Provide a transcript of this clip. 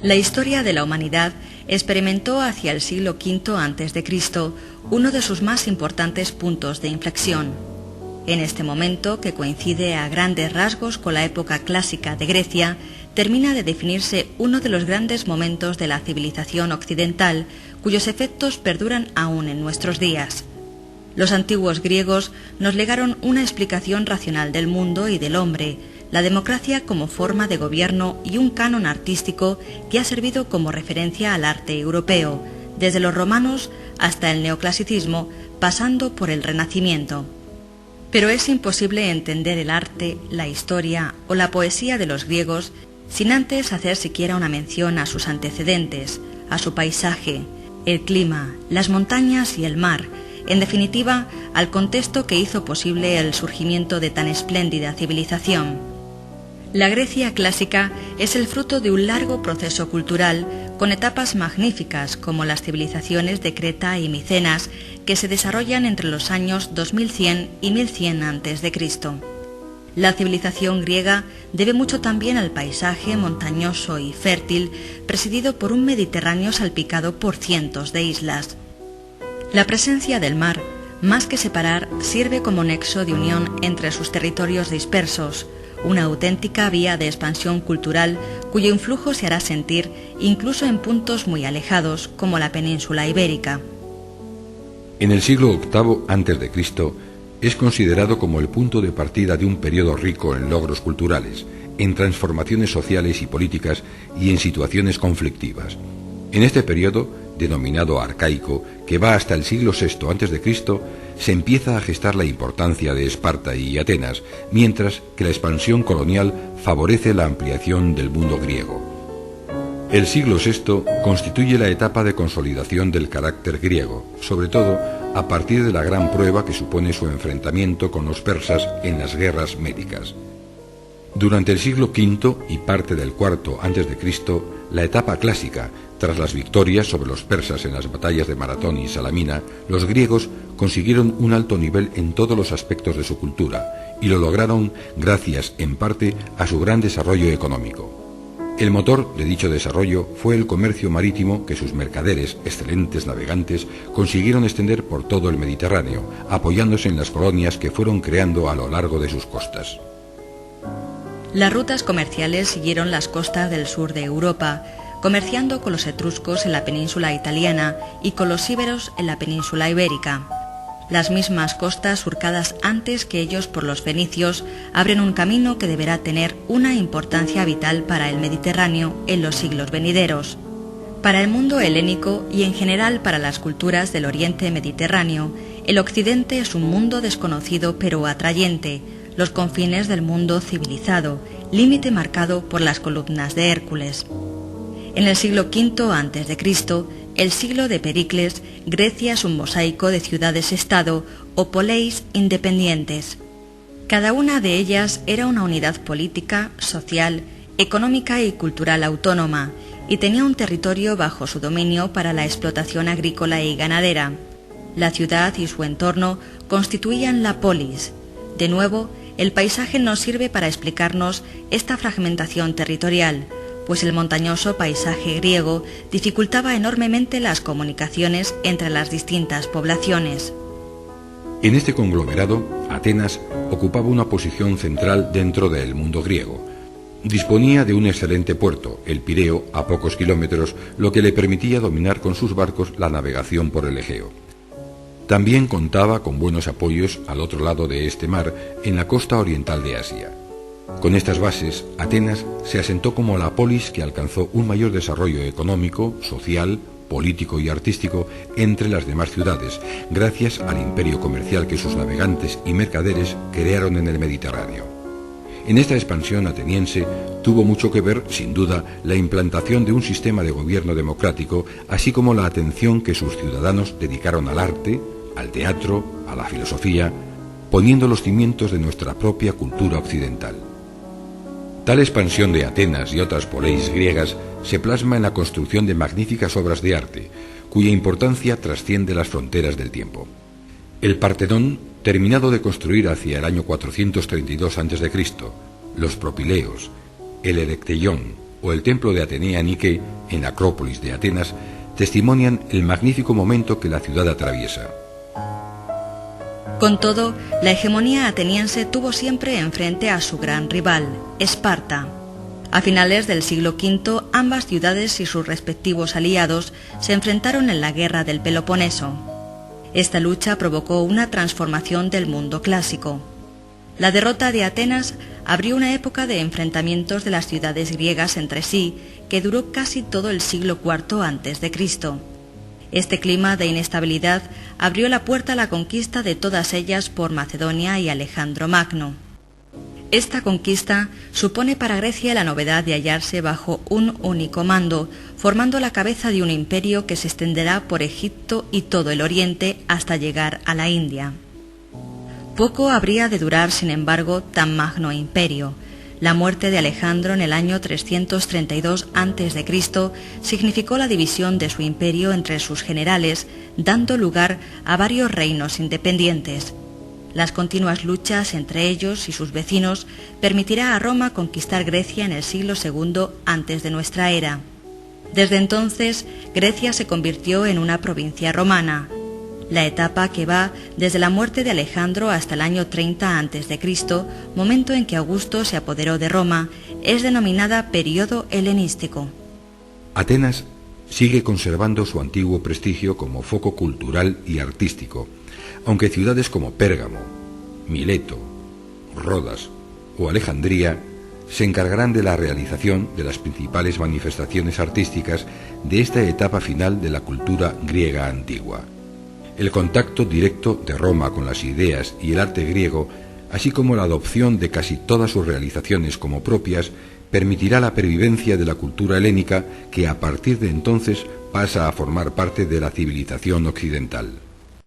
La historia de la humanidad experimentó hacia el siglo V a.C. uno de sus más importantes puntos de inflexión. En este momento, que coincide a grandes rasgos con la época clásica de Grecia, termina de definirse uno de los grandes momentos de la civilización occidental, cuyos efectos perduran aún en nuestros días. Los antiguos griegos nos legaron una explicación racional del mundo y del hombre, la democracia como forma de gobierno y un canon artístico que ha servido como referencia al arte europeo, desde los romanos hasta el neoclasicismo, pasando por el Renacimiento. Pero es imposible entender el arte, la historia o la poesía de los griegos sin antes hacer siquiera una mención a sus antecedentes, a su paisaje, el clima, las montañas y el mar, en definitiva, al contexto que hizo posible el surgimiento de tan espléndida civilización. La Grecia clásica es el fruto de un largo proceso cultural con etapas magníficas como las civilizaciones de Creta y Micenas que se desarrollan entre los años 2100 y 1100 a.C. La civilización griega debe mucho también al paisaje montañoso y fértil presidido por un Mediterráneo salpicado por cientos de islas. La presencia del mar, más que separar, sirve como nexo de unión entre sus territorios dispersos, una auténtica vía de expansión cultural cuyo influjo se hará sentir incluso en puntos muy alejados como la península ibérica. En el siglo VIII a.C. es considerado como el punto de partida de un periodo rico en logros culturales, en transformaciones sociales y políticas y en situaciones conflictivas. En este periodo, denominado arcaico, que va hasta el siglo VI a.C., se empieza a gestar la importancia de Esparta y Atenas, mientras que la expansión colonial favorece la ampliación del mundo griego. El siglo VI constituye la etapa de consolidación del carácter griego, sobre todo a partir de la gran prueba que supone su enfrentamiento con los persas en las guerras médicas. Durante el siglo V y parte del IV a.C., la etapa clásica, tras las victorias sobre los persas en las batallas de Maratón y Salamina, los griegos consiguieron un alto nivel en todos los aspectos de su cultura, y lo lograron gracias, en parte, a su gran desarrollo económico. El motor de dicho desarrollo fue el comercio marítimo que sus mercaderes, excelentes navegantes, consiguieron extender por todo el Mediterráneo, apoyándose en las colonias que fueron creando a lo largo de sus costas. Las rutas comerciales siguieron las costas del sur de Europa, comerciando con los etruscos en la península italiana y con los íberos en la península ibérica. Las mismas costas surcadas antes que ellos por los fenicios abren un camino que deberá tener una importancia vital para el Mediterráneo en los siglos venideros. Para el mundo helénico y en general para las culturas del Oriente Mediterráneo, el Occidente es un mundo desconocido pero atrayente, los confines del mundo civilizado, límite marcado por las columnas de Hércules. En el siglo V a.C., el siglo de Pericles, Grecia es un mosaico de ciudades-estado o poleis independientes. Cada una de ellas era una unidad política, social, económica y cultural autónoma, y tenía un territorio bajo su dominio para la explotación agrícola y ganadera. La ciudad y su entorno constituían la polis. De nuevo, el paisaje nos sirve para explicarnos esta fragmentación territorial, pues el montañoso paisaje griego dificultaba enormemente las comunicaciones entre las distintas poblaciones. En este conglomerado, Atenas ocupaba una posición central dentro del mundo griego. Disponía de un excelente puerto, el Pireo, a pocos kilómetros, lo que le permitía dominar con sus barcos la navegación por el Egeo. También contaba con buenos apoyos al otro lado de este mar, en la costa oriental de Asia. Con estas bases, Atenas se asentó como la polis que alcanzó un mayor desarrollo económico, social, político y artístico entre las demás ciudades, gracias al imperio comercial que sus navegantes y mercaderes crearon en el Mediterráneo. En esta expansión ateniense tuvo mucho que ver, sin duda, la implantación de un sistema de gobierno democrático, así como la atención que sus ciudadanos dedicaron al arte, al teatro, a la filosofía, poniendo los cimientos de nuestra propia cultura occidental. Tal expansión de Atenas y otras poleis griegas se plasma en la construcción de magníficas obras de arte, cuya importancia trasciende las fronteras del tiempo. El Partenón, terminado de construir hacia el año 432 a.C., los Propileos, el Erecteión, o el templo de Atenea Nike, en la Acrópolis de Atenas, testimonian el magnífico momento que la ciudad atraviesa. Con todo, la hegemonía ateniense tuvo siempre enfrente a su gran rival, Esparta. A finales del siglo V, ambas ciudades y sus respectivos aliados se enfrentaron en la Guerra del Peloponeso. Esta lucha provocó una transformación del mundo clásico. La derrota de Atenas abrió una época de enfrentamientos de las ciudades griegas entre sí que duró casi todo el siglo IV a.C. Este clima de inestabilidad abrió la puerta a la conquista de todas ellas por Macedonia y Alejandro Magno. Esta conquista supone para Grecia la novedad de hallarse bajo un único mando, formando la cabeza de un imperio que se extenderá por Egipto y todo el Oriente hasta llegar a la India. Poco habría de durar, sin embargo, tan magno imperio. La muerte de Alejandro en el año 332 a.C. significó la división de su imperio entre sus generales, dando lugar a varios reinos independientes. Las continuas luchas entre ellos y sus vecinos permitirá a Roma conquistar Grecia en el siglo II antes de nuestra era. Desde entonces, Grecia se convirtió en una provincia romana. La etapa que va desde la muerte de Alejandro hasta el año 30 a.C., momento en que Augusto se apoderó de Roma, es denominada período helenístico. Atenas sigue conservando su antiguo prestigio como foco cultural y artístico, aunque ciudades como Pérgamo, Mileto, Rodas o Alejandría se encargarán de la realización de las principales manifestaciones artísticas de esta etapa final de la cultura griega antigua. El contacto directo de Roma con las ideas y el arte griego, así como la adopción de casi todas sus realizaciones como propias, permitirá la pervivencia de la cultura helénica que a partir de entonces pasa a formar parte de la civilización occidental.